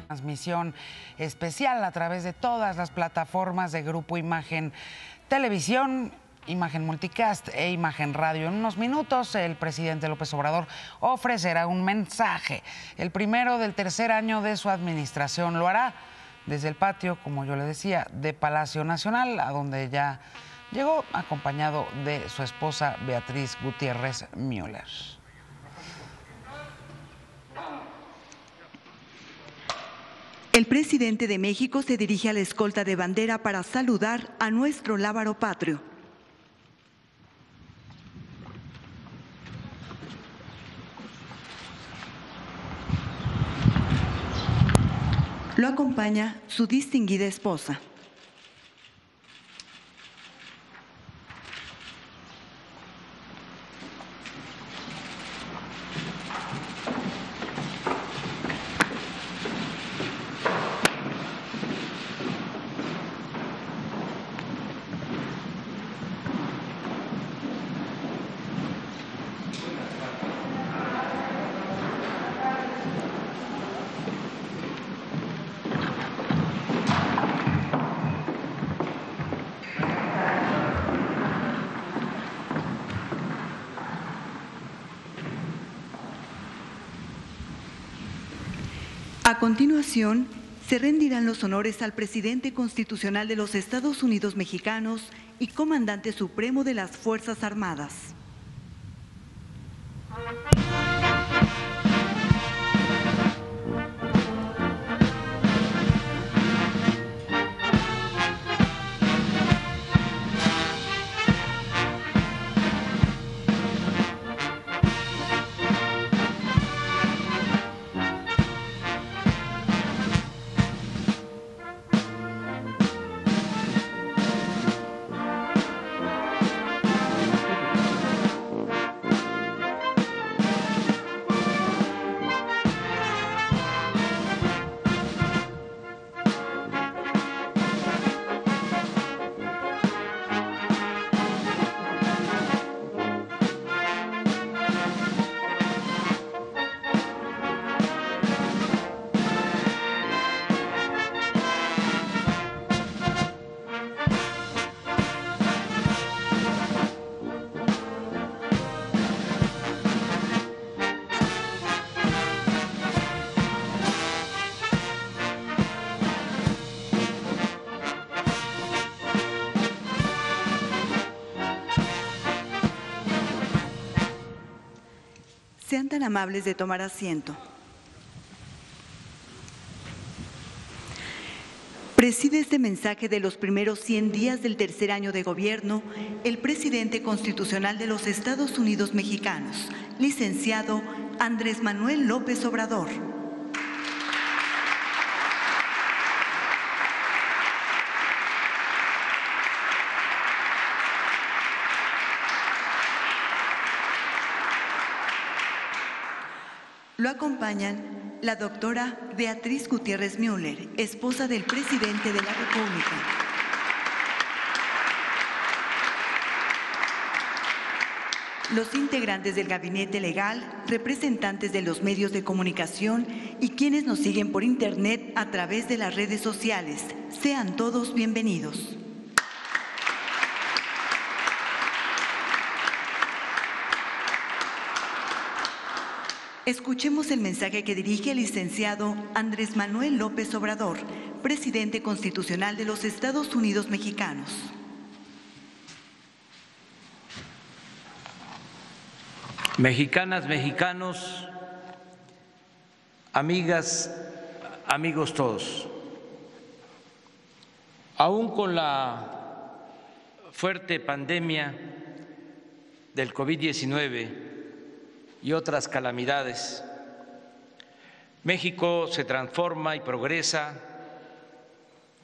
Transmisión especial a través de todas las plataformas de Grupo Imagen Televisión, Imagen Multicast e Imagen Radio. En unos minutos, el presidente López Obrador ofrecerá un mensaje, el primero del tercer año de su administración. Lo hará desde el patio, como yo le decía, de Palacio Nacional, a donde ya llegó acompañado de su esposa Beatriz Gutiérrez Müller. El presidente de México se dirige a la escolta de bandera para saludar a nuestro lábaro patrio. Lo acompaña su distinguida esposa. A continuación, se rendirán los honores al presidente constitucional de los Estados Unidos mexicanos y comandante supremo de las Fuerzas Armadas. Sean tan amables de tomar asiento. Preside este mensaje de los primeros 100 días del tercer año de gobierno el presidente constitucional de los Estados Unidos mexicanos, licenciado Andrés Manuel López Obrador. Lo acompañan la doctora Beatriz Gutiérrez Müller, esposa del presidente de la República. Los integrantes del gabinete legal, representantes de los medios de comunicación y quienes nos siguen por internet a través de las redes sociales. Sean todos bienvenidos. Escuchemos el mensaje que dirige el licenciado Andrés Manuel López Obrador, presidente constitucional de los Estados Unidos mexicanos. Mexicanas, mexicanos, amigas, amigos todos, aún con la fuerte pandemia del COVID-19 y otras calamidades, México se transforma y progresa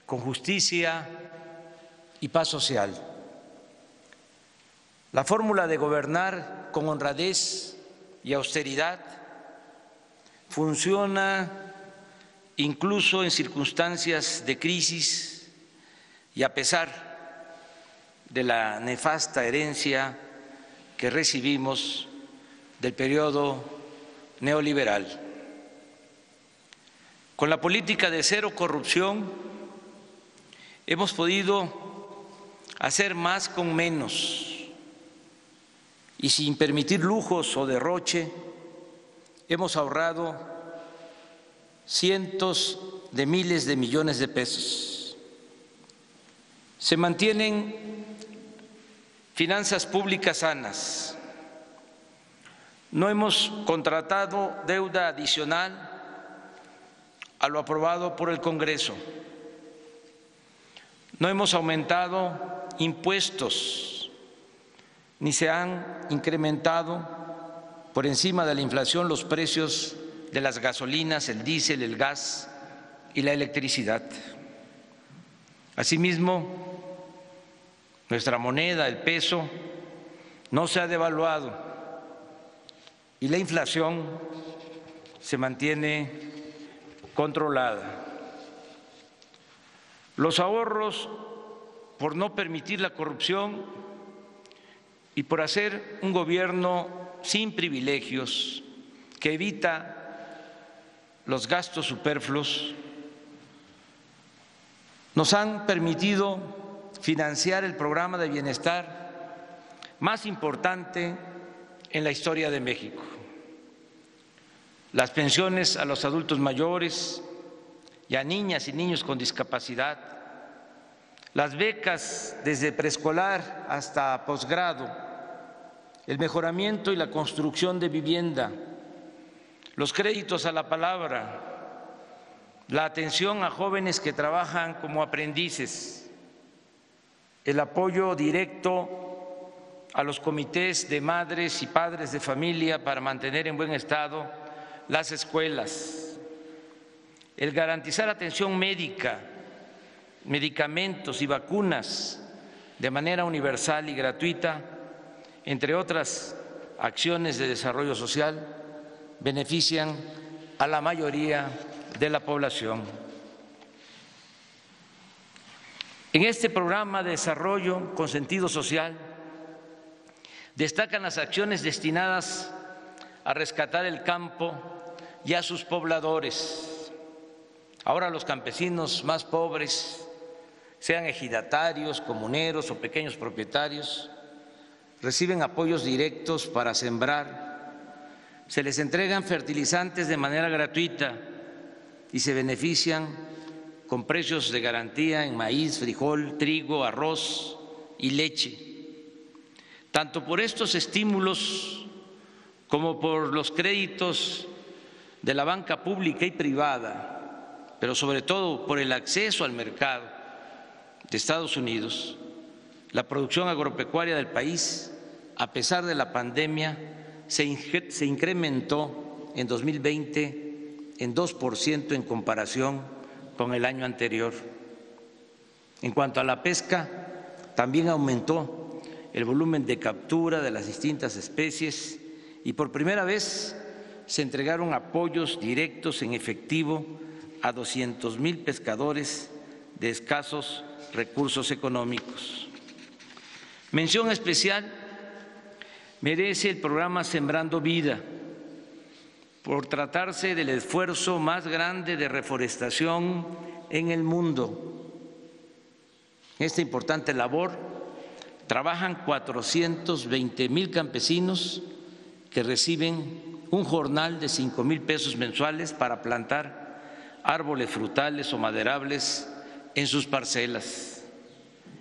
con justicia y paz social. La fórmula de gobernar con honradez y austeridad funciona incluso en circunstancias de crisis y a pesar de la nefasta herencia que recibimos del periodo neoliberal. Con la política de cero corrupción hemos podido hacer más con menos y sin permitir lujos o derroche hemos ahorrado cientos de miles de millones de pesos. Se mantienen finanzas públicas sanas. No hemos contratado deuda adicional a lo aprobado por el Congreso. No hemos aumentado impuestos ni se han incrementado por encima de la inflación los precios de las gasolinas, el diésel, el gas y la electricidad. Asimismo, nuestra moneda, el peso, no se ha devaluado y la inflación se mantiene controlada. Los ahorros, por no permitir la corrupción y por hacer un gobierno sin privilegios que evita los gastos superfluos, nos han permitido financiar el programa de bienestar más importante en la historia de México. Las pensiones a los adultos mayores y a niñas y niños con discapacidad, las becas desde preescolar hasta posgrado, el mejoramiento y la construcción de vivienda, los créditos a la palabra, la atención a jóvenes que trabajan como aprendices, el apoyo directo a los comités de madres y padres de familia para mantener en buen estado las escuelas, el garantizar atención médica, medicamentos y vacunas de manera universal y gratuita, entre otras acciones de desarrollo social, benefician a la mayoría de la población. En este programa de desarrollo con sentido social destacan las acciones destinadas a rescatar el campo y a sus pobladores. Ahora los campesinos más pobres, sean ejidatarios, comuneros o pequeños propietarios, reciben apoyos directos para sembrar, se les entregan fertilizantes de manera gratuita y se benefician con precios de garantía en maíz, frijol, trigo, arroz y leche. Tanto por estos estímulos como por los créditos de la banca pública y privada, pero sobre todo por el acceso al mercado de Estados Unidos, la producción agropecuaria del país, a pesar de la pandemia, se incrementó en 2020 en 2% en comparación con el año anterior. En cuanto a la pesca, también aumentó el volumen de captura de las distintas especies y por primera vez se entregaron apoyos directos en efectivo a 200,000 pescadores de escasos recursos económicos. Mención especial merece el programa Sembrando Vida, por tratarse del esfuerzo más grande de reforestación en el mundo. En esta importante labor trabajan 420,000 campesinos que reciben un jornal de 5,000 pesos mensuales para plantar árboles frutales o maderables en sus parcelas.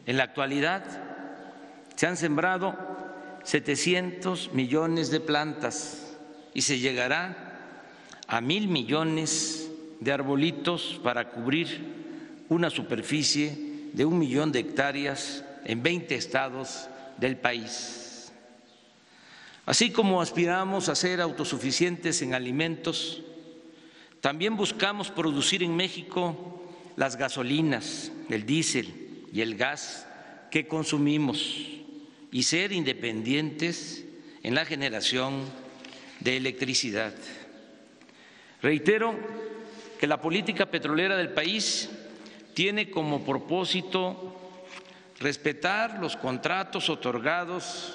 En la actualidad se han sembrado 700 millones de plantas y se llegará a 1,000 millones de arbolitos para cubrir una superficie de 1 millón de hectáreas en 20 estados del país. Así como aspiramos a ser autosuficientes en alimentos, también buscamos producir en México las gasolinas, el diésel y el gas que consumimos y ser independientes en la generación de electricidad. Reitero que la política petrolera del país tiene como propósito respetar los contratos otorgados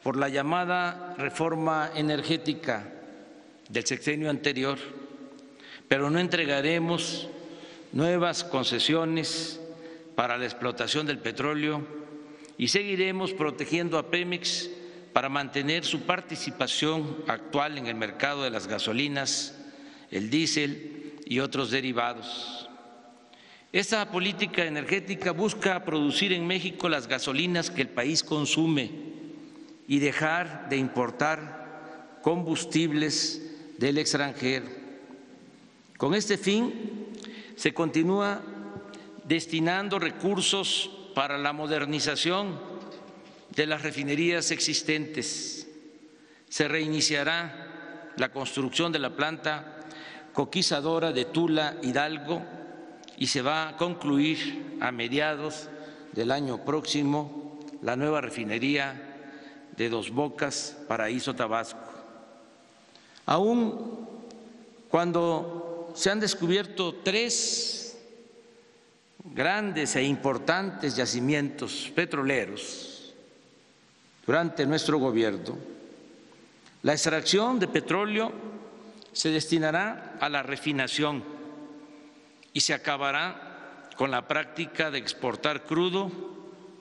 por la llamada reforma energética del sexenio anterior, pero no entregaremos nuevas concesiones para la explotación del petróleo y seguiremos protegiendo a Pemex para mantener su participación actual en el mercado de las gasolinas, el diésel y otros derivados. Esta política energética busca producir en México las gasolinas que el país consume y dejar de importar combustibles del extranjero. Con este fin, se continúa destinando recursos para la modernización de las refinerías existentes. Se reiniciará la construcción de la planta coquizadora de Tula Hidalgo y se va a concluir a mediados del año próximo la nueva refinería de Dos Bocas, Paraíso, Tabasco. Aún cuando se han descubierto 3 grandes e importantes yacimientos petroleros durante nuestro gobierno, la extracción de petróleo se destinará a la refinación y se acabará con la práctica de exportar crudo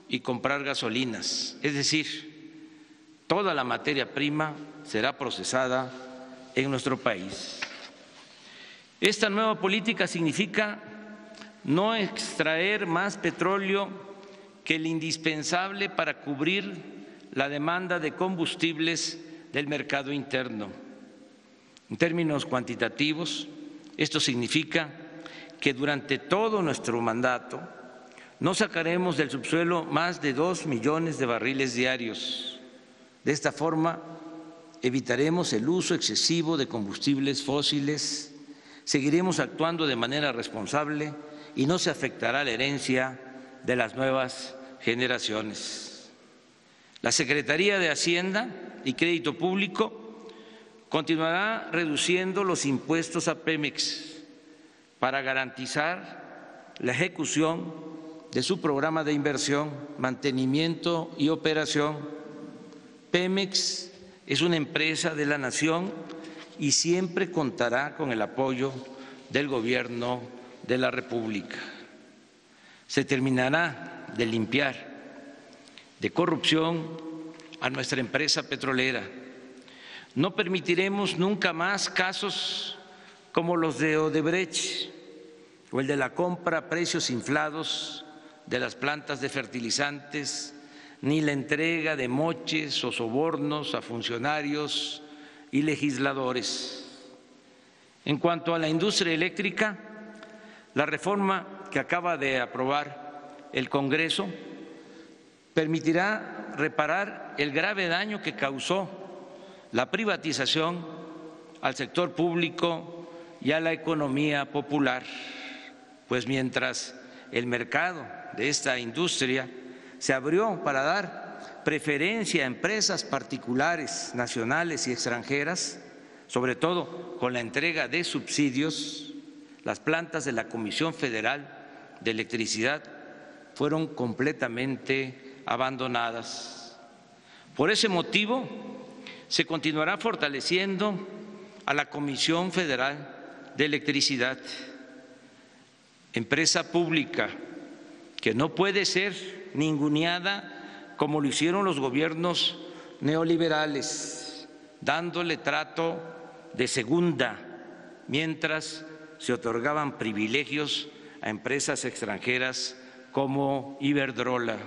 y comprar gasolinas, es decir, toda la materia prima será procesada en nuestro país. Esta nueva política significa no extraer más petróleo que el indispensable para cubrir la demanda de combustibles del mercado interno. En términos cuantitativos, esto significa que durante todo nuestro mandato no sacaremos del subsuelo más de 2 millones de barriles diarios. De esta forma, evitaremos el uso excesivo de combustibles fósiles, seguiremos actuando de manera responsable y no se afectará la herencia de las nuevas generaciones. La Secretaría de Hacienda y Crédito Público continuará reduciendo los impuestos a Pemex para garantizar la ejecución de su programa de inversión, mantenimiento y operación. Pemex es una empresa de la nación y siempre contará con el apoyo del Gobierno de la República. Se terminará de limpiar de corrupción a nuestra empresa petrolera. No permitiremos nunca más casos como los de Odebrecht o el de la compra a precios inflados de las plantas de fertilizantes, ni la entrega de moches o sobornos a funcionarios y legisladores. En cuanto a la industria eléctrica, la reforma que acaba de aprobar el Congreso permitirá reparar el grave daño que causó la privatización al sector público y a la economía popular, pues mientras el mercado de esta industria se abrió para dar preferencia a empresas particulares, nacionales y extranjeras, sobre todo con la entrega de subsidios, las plantas de la Comisión Federal de Electricidad fueron completamente abandonadas. Por ese motivo, se continuará fortaleciendo a la Comisión Federal de Electricidad, empresa pública que no puede ser ninguneada como lo hicieron los gobiernos neoliberales, dándole trato de segunda mientras se otorgaban privilegios a empresas extranjeras como Iberdrola.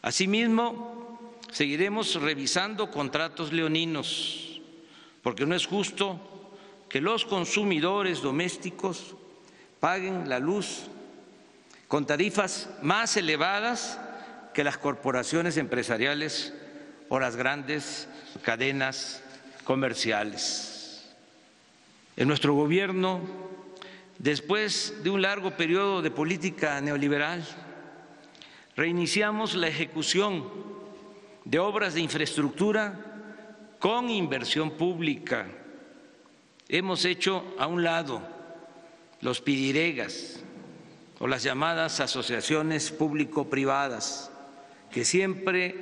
Asimismo, seguiremos revisando contratos leoninos, porque no es justo que los consumidores domésticos paguen la luz con tarifas más elevadas que las corporaciones empresariales o las grandes cadenas comerciales. En nuestro gobierno, después de un largo periodo de política neoliberal, reiniciamos la ejecución de obras de infraestructura con inversión pública. Hemos hecho a un lado los pidiregas o las llamadas asociaciones público-privadas, que siempre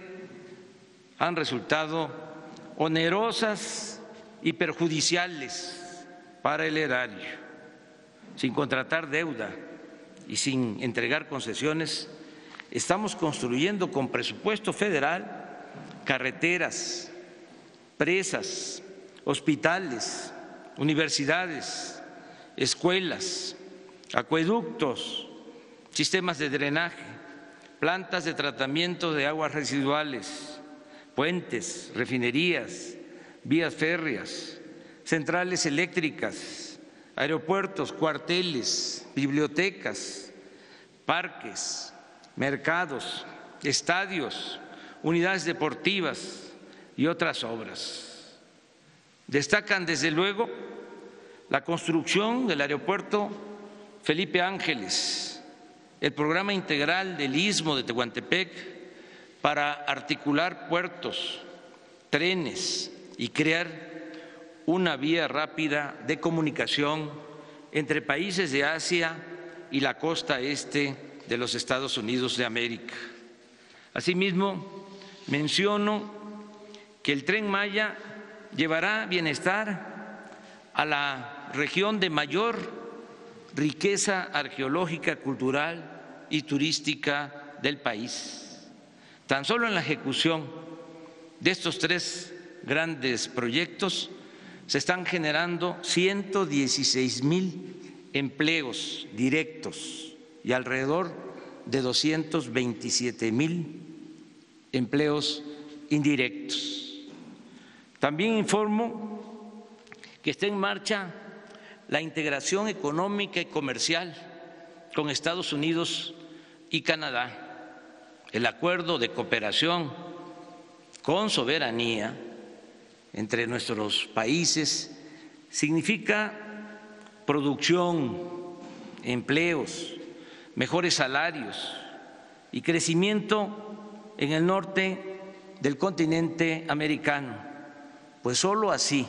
han resultado onerosas y perjudiciales para el erario. Sin contratar deuda y sin entregar concesiones, estamos construyendo con presupuesto federal carreteras, presas, hospitales, universidades, escuelas, acueductos, sistemas de drenaje, plantas de tratamiento de aguas residuales, puentes, refinerías, vías férreas, centrales eléctricas, aeropuertos, cuarteles, bibliotecas, parques, mercados, estadios, unidades deportivas y otras obras. Destacan desde luego la construcción del aeropuerto Felipe Ángeles, el programa integral del Istmo de Tehuantepec para articular puertos, trenes y crear una vía rápida de comunicación entre países de Asia y la costa este de los Estados Unidos de América. Asimismo, menciono que el Tren Maya llevará bienestar a la región de mayor riqueza arqueológica, cultural y turística del país. Tan solo en la ejecución de estos 3 grandes proyectos se están generando 116,000 empleos directos y alrededor de 227,000 empleos indirectos. También informo que está en marcha la integración económica y comercial con Estados Unidos y Canadá. El acuerdo de cooperación con soberanía entre nuestros países significa producción, empleos, mejores salarios y crecimiento en el norte del continente americano, pues solo así,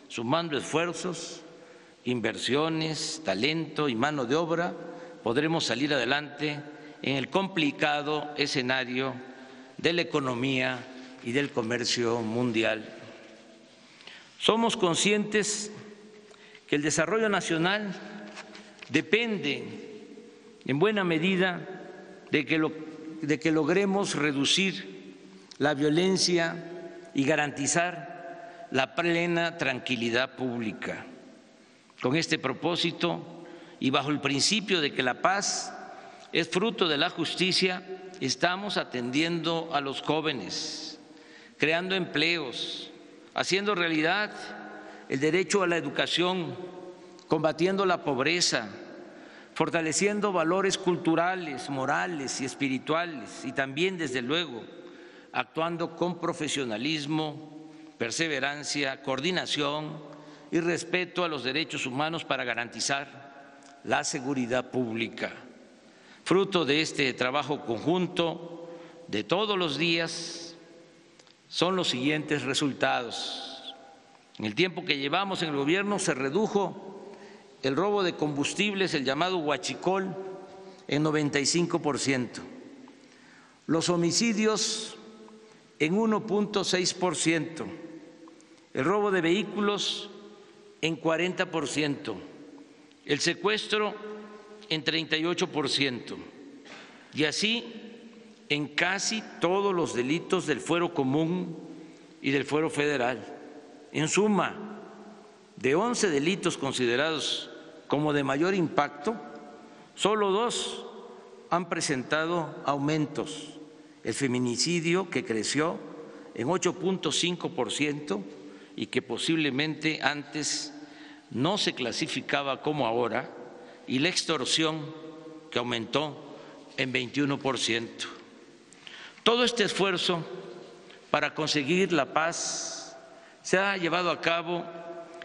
sumando esfuerzos, inversiones, talento y mano de obra, podremos salir adelante en el complicado escenario de la economía y del comercio mundial. Somos conscientes que el desarrollo nacional depende en buena medida de que logremos reducir la violencia y garantizar la plena tranquilidad pública. Con este propósito y bajo el principio de que la paz es fruto de la justicia, estamos atendiendo a los jóvenes, creando empleos, haciendo realidad el derecho a la educación, combatiendo la pobreza, fortaleciendo valores culturales, morales y espirituales y también, desde luego, actuando con profesionalismo, perseverancia, coordinación y respeto a los derechos humanos para garantizar la seguridad pública. Fruto de este trabajo conjunto de todos los días son los siguientes resultados. En el tiempo que llevamos en el gobierno se redujo el robo de combustibles, el llamado huachicol, en 95%, los homicidios en 1.6%, el robo de vehículos en 40%, el secuestro en 38%, y así en casi todos los delitos del fuero común y del fuero federal. En suma, de 11 delitos considerados como de mayor impacto, solo 2 han presentado aumentos: el feminicidio, que creció en 8.5% y que posiblemente antes no se clasificaba como ahora, y la extorsión, que aumentó en 21%. Todo este esfuerzo para conseguir la paz se ha llevado a cabo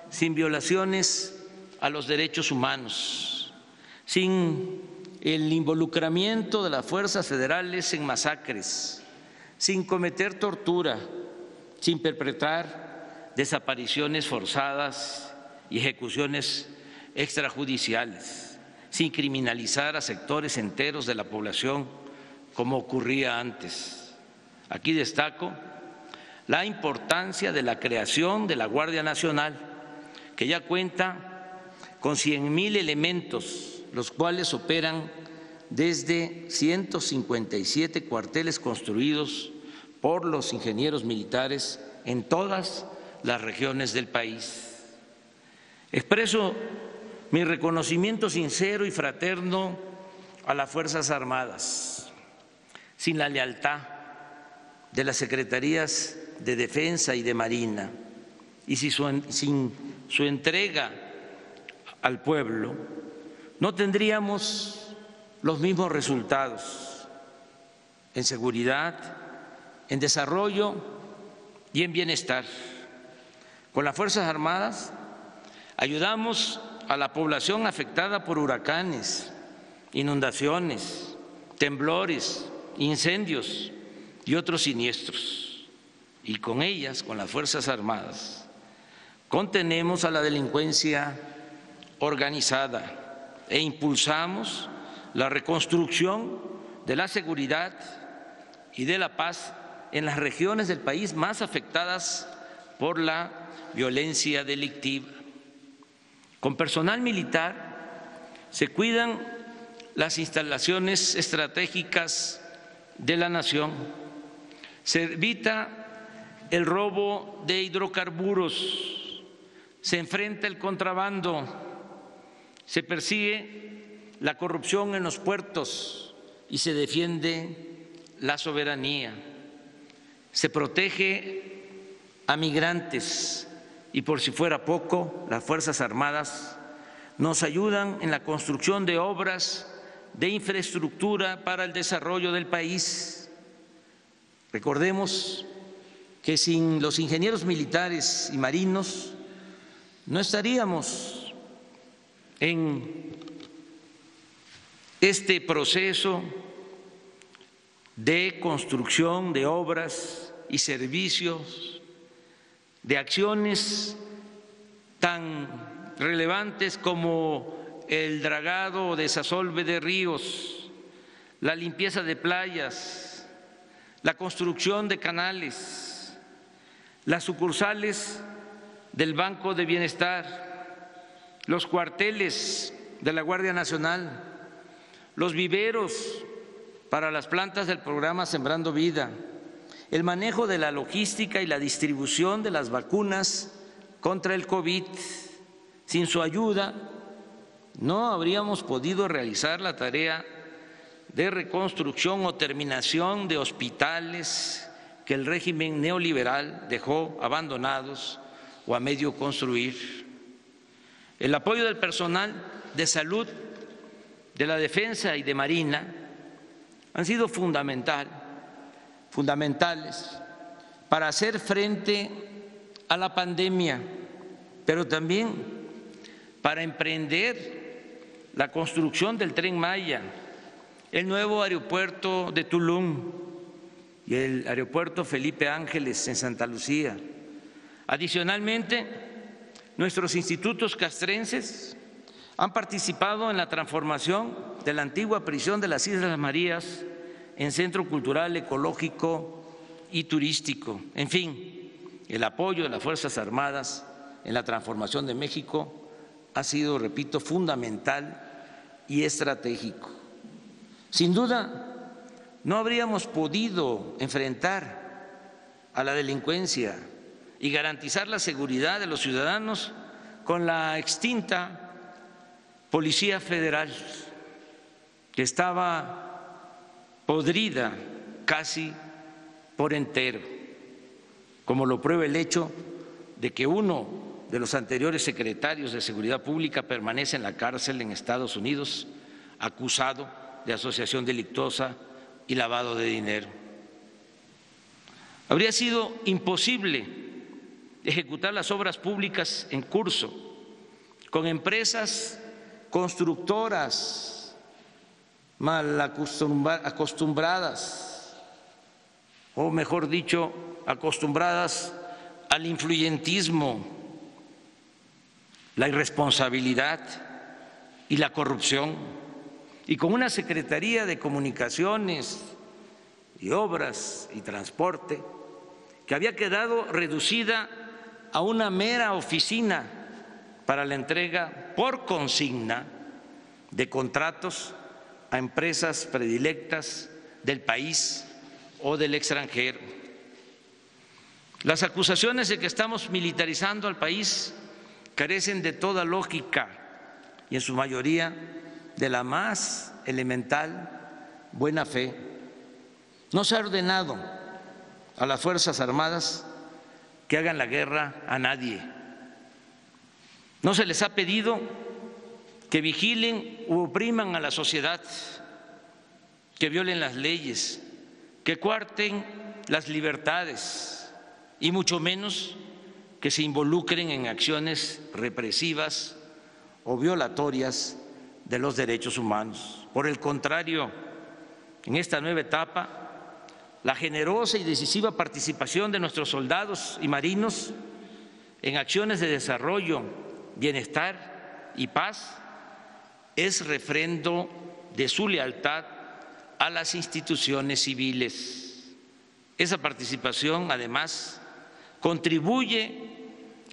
sin violaciones a los derechos humanos, sin el involucramiento de las fuerzas federales en masacres, sin cometer tortura, sin perpetrar desapariciones forzadas y ejecuciones extrajudiciales, sin criminalizar a sectores enteros de la población como ocurría antes. Aquí destaco la importancia de la creación de la Guardia Nacional, que ya cuenta con 100.000 elementos, los cuales operan desde 157 cuarteles construidos por los ingenieros militares en todas las regiones del país. Expreso mi reconocimiento sincero y fraterno a las Fuerzas Armadas. Sin la lealtad de las Secretarías de Defensa y de Marina y sin su entrega al pueblo, no tendríamos los mismos resultados en seguridad, en desarrollo y en bienestar. Con las Fuerzas Armadas ayudamos a la población afectada por huracanes, inundaciones, temblores, incendios y otros siniestros. Y con ellas, con las Fuerzas Armadas, contenemos a la delincuencia organizada e impulsamos la reconstrucción de la seguridad y de la paz en las regiones del país más afectadas por la violencia delictiva. Con personal militar se cuidan las instalaciones estratégicas de la nación, se evita el robo de hidrocarburos, se enfrenta el contrabando, se persigue la corrupción en los puertos y se defiende la soberanía, se protege a migrantes y, por si fuera poco, las Fuerzas Armadas nos ayudan en la construcción de obras de infraestructura para el desarrollo del país. Recordemos que sin los ingenieros militares y marinos no estaríamos en este proceso de construcción de obras y servicios, de acciones tan relevantes como el dragado o desasolve de ríos, la limpieza de playas, la construcción de canales, las sucursales del Banco de Bienestar, los cuarteles de la Guardia Nacional, los viveros para las plantas del programa Sembrando Vida, el manejo de la logística y la distribución de las vacunas contra el COVID. Sin su ayuda no habríamos podido realizar la tarea de reconstrucción o terminación de hospitales que el régimen neoliberal dejó abandonados o a medio construir. El apoyo del personal de salud, de la defensa y de Marina han sido fundamentales para hacer frente a la pandemia, pero también para emprender la construcción del Tren Maya, el nuevo aeropuerto de Tulum y el aeropuerto Felipe Ángeles en Santa Lucía. Adicionalmente, nuestros institutos castrenses han participado en la transformación de la antigua prisión de las Islas Marías en centro cultural, ecológico y turístico. En fin, el apoyo de las Fuerzas Armadas en la transformación de México ha sido, repito, fundamental y estratégico. Sin duda, no habríamos podido enfrentar a la delincuencia y garantizar la seguridad de los ciudadanos con la extinta Policía Federal, que estaba podrida casi por entero, como lo prueba el hecho de que uno de los anteriores secretarios de Seguridad Pública permanece en la cárcel en Estados Unidos, acusado de asociación delictuosa y lavado de dinero. Habría sido imposible ejecutar las obras públicas en curso con empresas constructoras mal acostumbradas, o mejor dicho, acostumbradas al influyentismo, la irresponsabilidad y la corrupción, y con una Secretaría de Comunicaciones y Obras y Transporte que había quedado reducida a una mera oficina para la entrega por consigna de contratos a empresas predilectas del país o del extranjero. Las acusaciones de que estamos militarizando al país carecen de toda lógica y en su mayoría de la más elemental buena fe. No se ha ordenado a las Fuerzas Armadas que hagan la guerra a nadie. No se les ha pedido que vigilen u opriman a la sociedad, que violen las leyes, que coarten las libertades y mucho menos que se involucren en acciones represivas o violatorias de los derechos humanos. Por el contrario, en esta nueva etapa, la generosa y decisiva participación de nuestros soldados y marinos en acciones de desarrollo, bienestar y paz es refrendo de su lealtad a las instituciones civiles. Esa participación, además, contribuye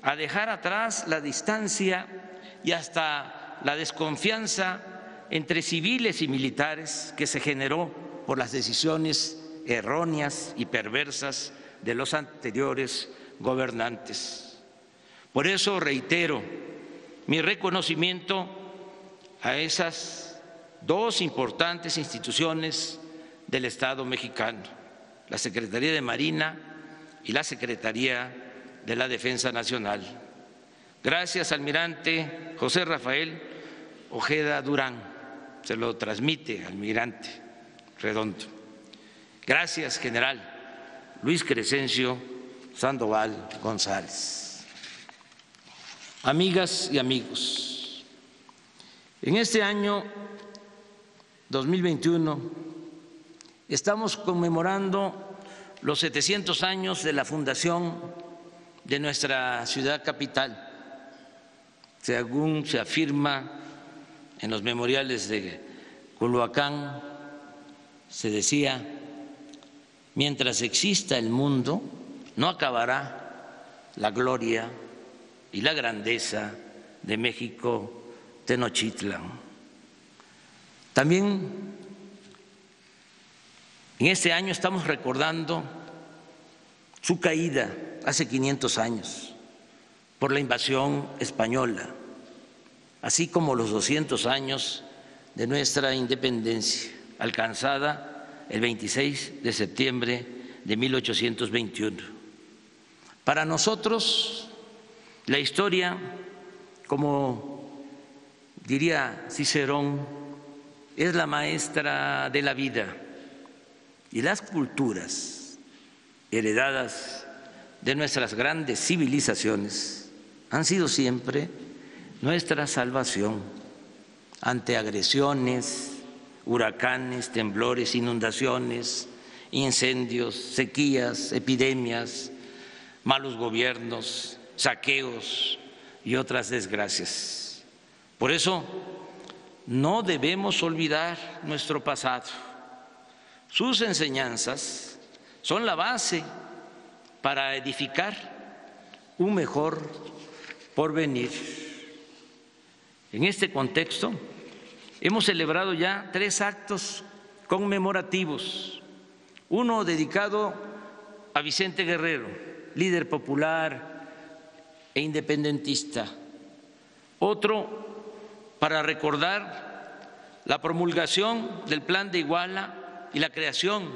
a dejar atrás la distancia y hasta la desconfianza entre civiles y militares que se generó por las decisiones erróneas y perversas de los anteriores gobernantes. Por eso reitero mi reconocimiento a esas dos importantes instituciones del Estado mexicano, la Secretaría de Marina y la Secretaría de la Defensa Nacional. Gracias, almirante José Rafael Ojeda Durán, se lo transmite, almirante Redondo. Gracias, general Luis Crescencio Sandoval González. Amigas y amigos, en este año 2021 estamos conmemorando los 700 años de la fundación de nuestra ciudad capital. Según se afirma en los memoriales de Culhuacán, se decía: mientras exista el mundo, no acabará la gloria y la grandeza de México Tenochtitlan. También en este año estamos recordando su caída hace 500 años por la invasión española, así como los 200 años de nuestra independencia, alcanzada el 26 de septiembre de 1821. Para nosotros, la historia, como diría Cicerón, es la maestra de la vida, y las culturas heredadas de nuestras grandes civilizaciones han sido siempre nuestra salvación ante agresiones, huracanes, temblores, inundaciones, incendios, sequías, epidemias, malos gobiernos, saqueos y otras desgracias. Por eso no debemos olvidar nuestro pasado. Sus enseñanzas son la base para edificar un mejor porvenir. En este contexto, hemos celebrado ya 3 actos conmemorativos, uno dedicado a Vicente Guerrero, líder popular e independentista, otro para recordar la promulgación del Plan de Iguala y la creación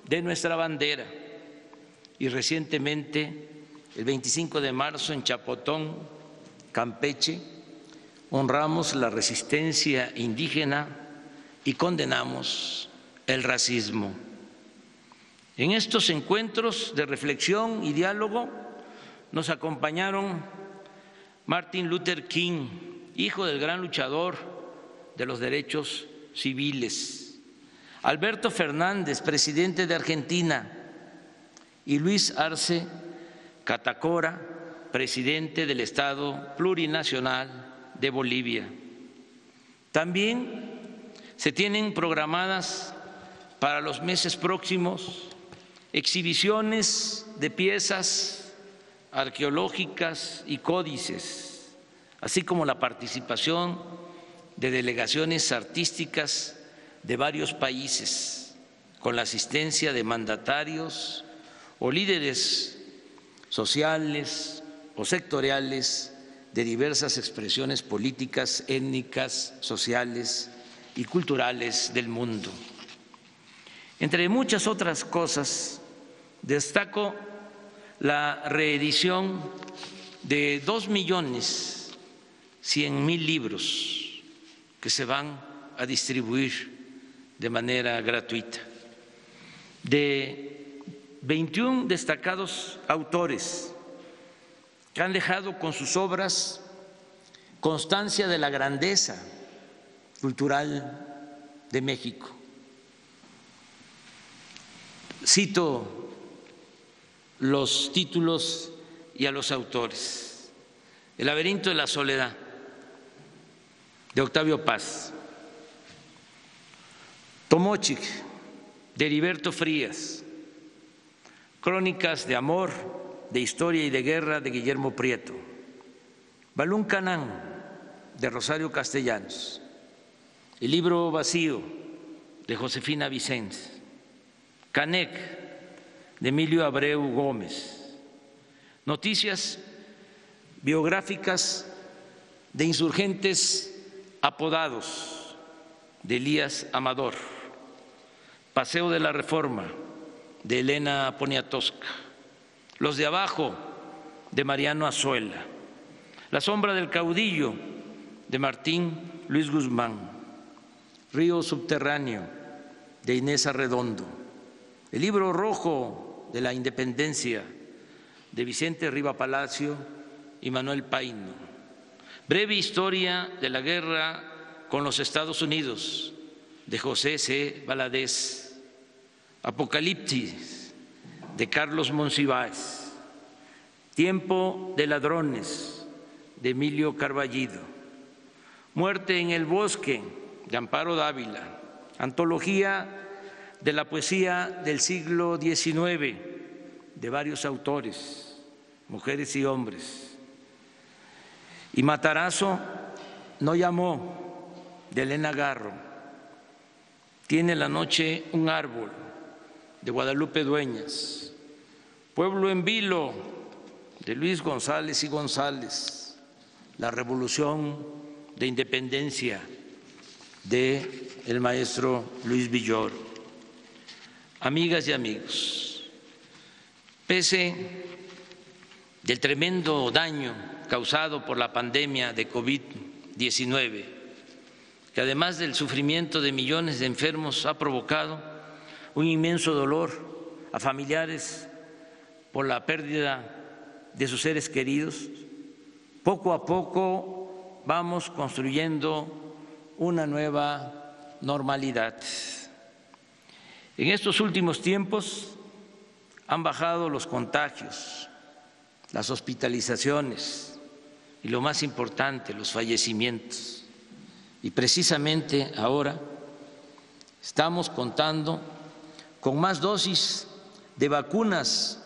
de nuestra bandera, y recientemente, el 25 de marzo, en Chapotón, Campeche, honramos la resistencia indígena y condenamos el racismo. En estos encuentros de reflexión y diálogo nos acompañaron Martin Luther King, hijo del gran luchador de los derechos civiles, Alberto Fernández, presidente de Argentina, y Luis Arce Catacora, presidente del Estado Plurinacional de Bolivia. También se tienen programadas para los meses próximos exhibiciones de piezas arqueológicas y códices, así como la participación de delegaciones artísticas de varios países, con la asistencia de mandatarios o líderes sociales o sectoriales de diversas expresiones políticas, étnicas, sociales y culturales del mundo. Entre muchas otras cosas, destaco la reedición de 2.100.000 libros que se van a distribuir de manera gratuita, de 21 destacados autores que han dejado con sus obras constancia de la grandeza cultural de México. Cito los títulos y a los autores: El laberinto de la soledad, de Octavio Paz; Tomochic, de Heriberto Frías; Crónicas de amor, de historia y de guerra, de Guillermo Prieto; Balún Canán, de Rosario Castellanos; El libro vacío, de Josefina Vicens; Canec, de Emilio Abreu Gómez; Noticias biográficas de insurgentes apodados, de Elías Amador; Paseo de la Reforma, de Elena Poniatowska; Los de abajo, de Mariano Azuela; La sombra del caudillo, de Martín Luis Guzmán; Río subterráneo, de Inés Arredondo; El libro rojo de la independencia, de Vicente Riva Palacio y Manuel Paino; Breve historia de la guerra con los Estados Unidos, de José C. Valadez; Apocalipsis, de Carlos Monsiváis; Tiempo de ladrones, de Emilio Carballido; Muerte en el bosque, de Amparo Dávila; Antología de la poesía del siglo XIX, de varios autores, mujeres y hombres; Y Matarazo no llamó, de Elena Garro; Tiene la noche un árbol, de Guadalupe Dueñas; Pueblo en vilo, de Luis González y González; La revolución de independencia, de el maestro Luis Villoro. Amigas y amigos, pese del tremendo daño causado por la pandemia de COVID-19, que además del sufrimiento de millones de enfermos ha provocado un inmenso dolor a familiares por la pérdida de sus seres queridos, poco a poco vamos construyendo una nueva normalidad. En estos últimos tiempos han bajado los contagios, las hospitalizaciones y, lo más importante, los fallecimientos. Y precisamente ahora estamos contando con más dosis de vacunas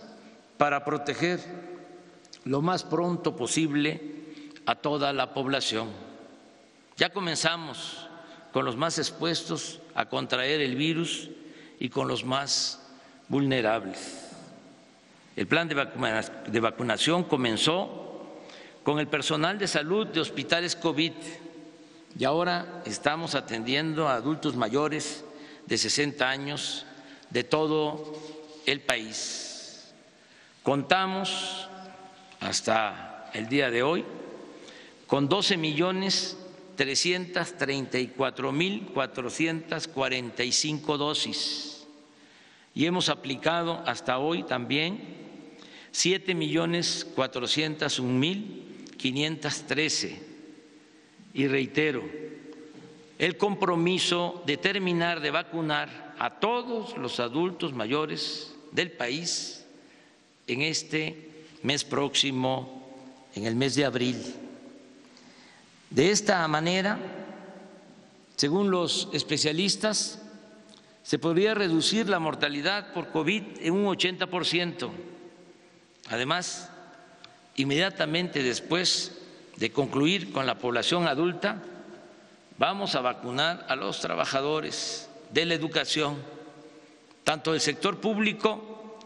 para proteger lo más pronto posible a toda la población. Ya comenzamos con los más expuestos a contraer el virus y con los más vulnerables. El plan de vacunación comenzó con el personal de salud de hospitales COVID y ahora estamos atendiendo a adultos mayores de 60 años de todo el país. Contamos hasta el día de hoy con 12.334.445 dosis y hemos aplicado hasta hoy también 7.401.513. Y reitero el compromiso de terminar de vacunar a todos los adultos mayores del país en este mes próximo, en el mes de abril. De esta manera, según los especialistas, se podría reducir la mortalidad por COVID en un 80%. Además, inmediatamente después de concluir con la población adulta, vamos a vacunar a los trabajadores de la educación, tanto del sector público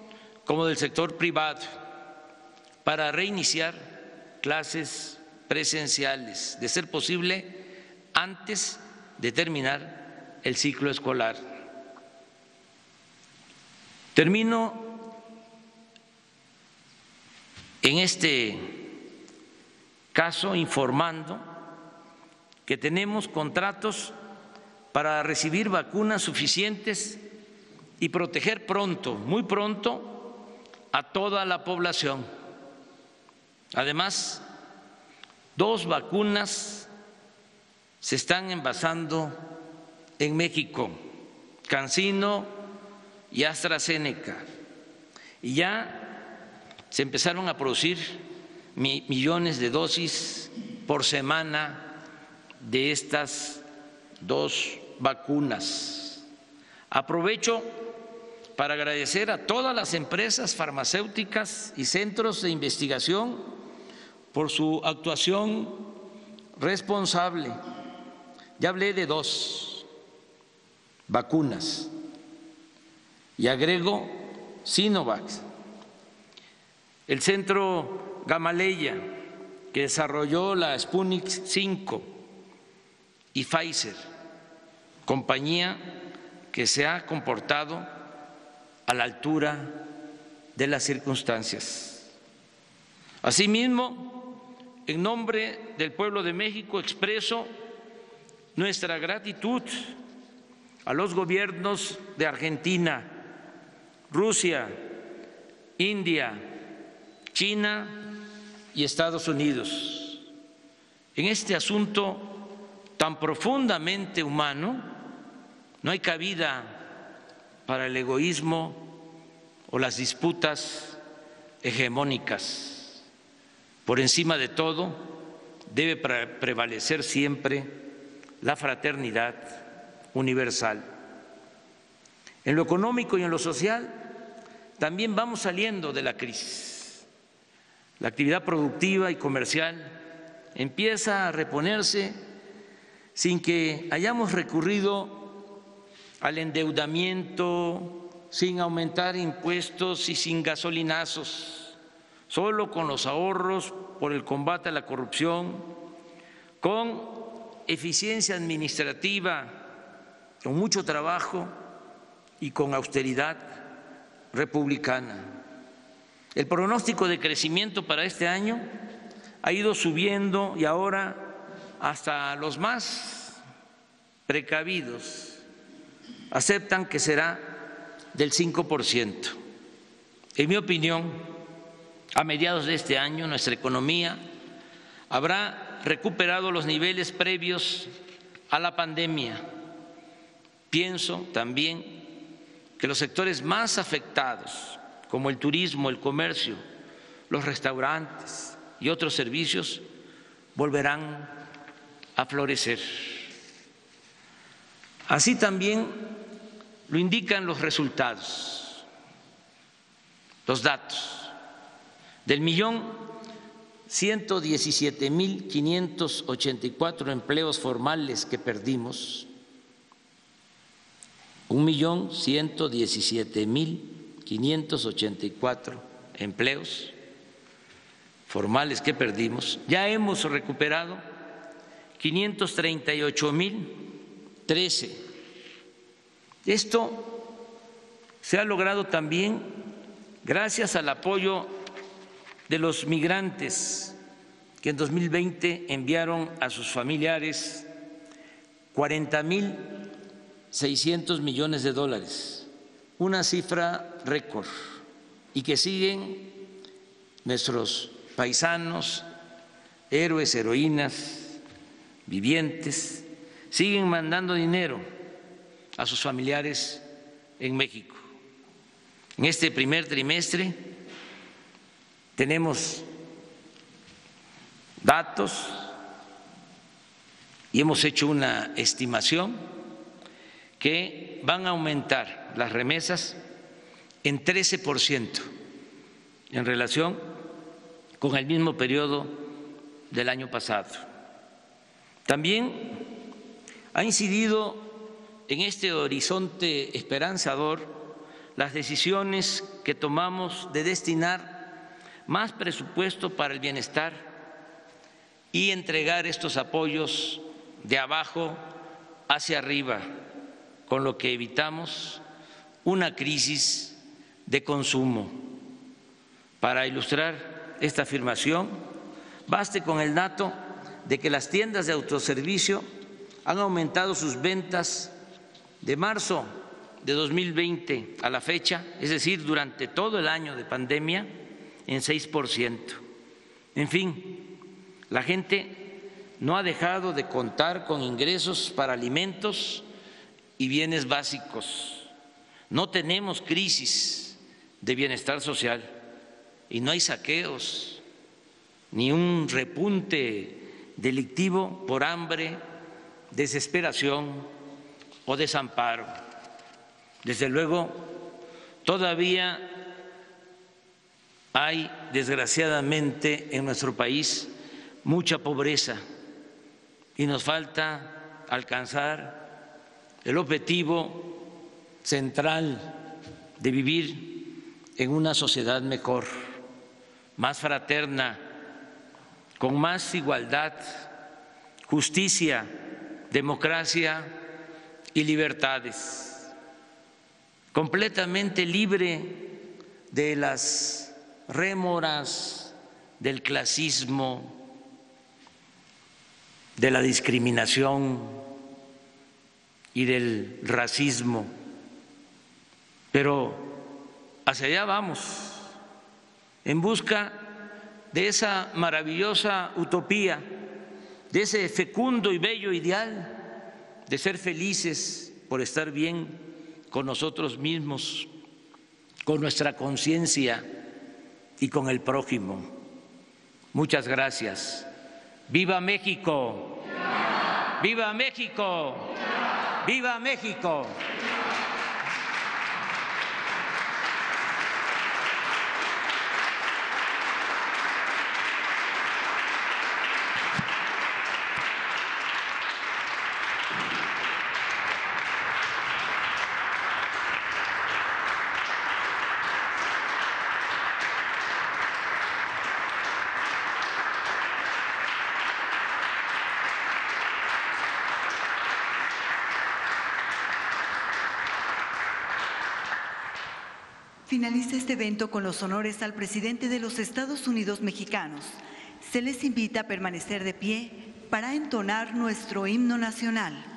como del sector privado, para reiniciar clases presenciales, de ser posible antes de terminar el ciclo escolar. Termino en este caso informando que tenemos contratos para recibir vacunas suficientes y proteger pronto, muy pronto, a toda la población. Además, 2 vacunas se están envasando en México, CanSino y AstraZeneca, y ya se empezaron a producir millones de dosis por semana de estas 2 vacunas. Aprovecho para agradecer a todas las empresas farmacéuticas y centros de investigación por su actuación responsable. Ya hablé de 2 vacunas y agrego Sinovac, el centro Gamaleya, que desarrolló la Sputnik 5, y Pfizer, compañía que se ha comportado a la altura de las circunstancias. Asimismo, en nombre del pueblo de México expreso nuestra gratitud a los gobiernos de Argentina, Rusia, India, China y Estados Unidos. En este asunto tan profundamente humano no hay cabida para el egoísmo o las disputas hegemónicas. Por encima de todo, debe prevalecer siempre la fraternidad universal. En lo económico y en lo social, también vamos saliendo de la crisis. La actividad productiva y comercial empieza a reponerse sin que hayamos recurrido al endeudamiento, sin aumentar impuestos y sin gasolinazos, solo con los ahorros por el combate a la corrupción, con eficiencia administrativa, con mucho trabajo y con austeridad republicana. El pronóstico de crecimiento para este año ha ido subiendo y ahora hasta los más precavidos aceptan que será del 5%. En mi opinión, a mediados de este año nuestra economía habrá recuperado los niveles previos a la pandemia. Pienso también que los sectores más afectados, como el turismo, el comercio, los restaurantes y otros servicios, volverán a florecer. Así también lo indican los resultados, los datos. Del 1.117.584 empleos formales que perdimos, 1.117.584 empleos formales que perdimos, ya hemos recuperado 538.013. Esto se ha logrado también gracias al apoyo de los migrantes que en 2020 enviaron a sus familiares 40.600 millones de dólares, una cifra récord, y que siguen nuestros paisanos, héroes, heroínas, vivientes, siguen mandando dinero a sus familiares en México. En este primer trimestre tenemos datos y hemos hecho una estimación que van a aumentar las remesas en 13% en relación con el mismo periodo del año pasado. También ha incidido en este horizonte esperanzador las decisiones que tomamos de destinar más presupuesto para el bienestar y entregar estos apoyos de abajo hacia arriba, con lo que evitamos una crisis de consumo. Para ilustrar esta afirmación, baste con el dato de que las tiendas de autoservicio han aumentado sus ventas de marzo de 2020 a la fecha, es decir, durante todo el año de pandemia, en 6%. En fin, la gente no ha dejado de contar con ingresos para alimentos y bienes básicos. No tenemos crisis de bienestar social y no hay saqueos ni un repunte delictivo por hambre, desesperación o desamparo. Desde luego, todavía hay, desgraciadamente, en nuestro país mucha pobreza y nos falta alcanzar el objetivo central de vivir en una sociedad mejor, más fraterna, con más igualdad, justicia, democracia y libertades, completamente libre de las rémoras del clasismo, de la discriminación y del racismo. Pero hacia allá vamos, en busca de esa maravillosa utopía, de ese fecundo y bello ideal de ser felices por estar bien con nosotros mismos, con nuestra conciencia y con el prójimo. Muchas gracias. ¡Viva México! ¡Viva México! ¡Viva México! Finaliza este evento con los honores al presidente de los Estados Unidos mexicanos. Se les invita a permanecer de pie para entonar nuestro himno nacional.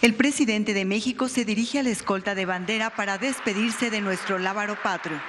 El presidente de México se dirige a la escolta de bandera para despedirse de nuestro lábaro patrio.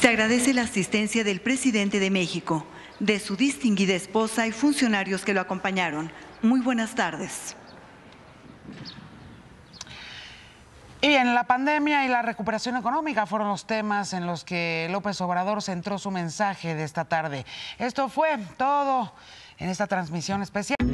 Se agradece la asistencia del presidente de México, de su distinguida esposa y funcionarios que lo acompañaron. Muy buenas tardes. Y bien, la pandemia y la recuperación económica fueron los temas en los que López Obrador centró su mensaje de esta tarde. Esto fue todo en esta transmisión especial.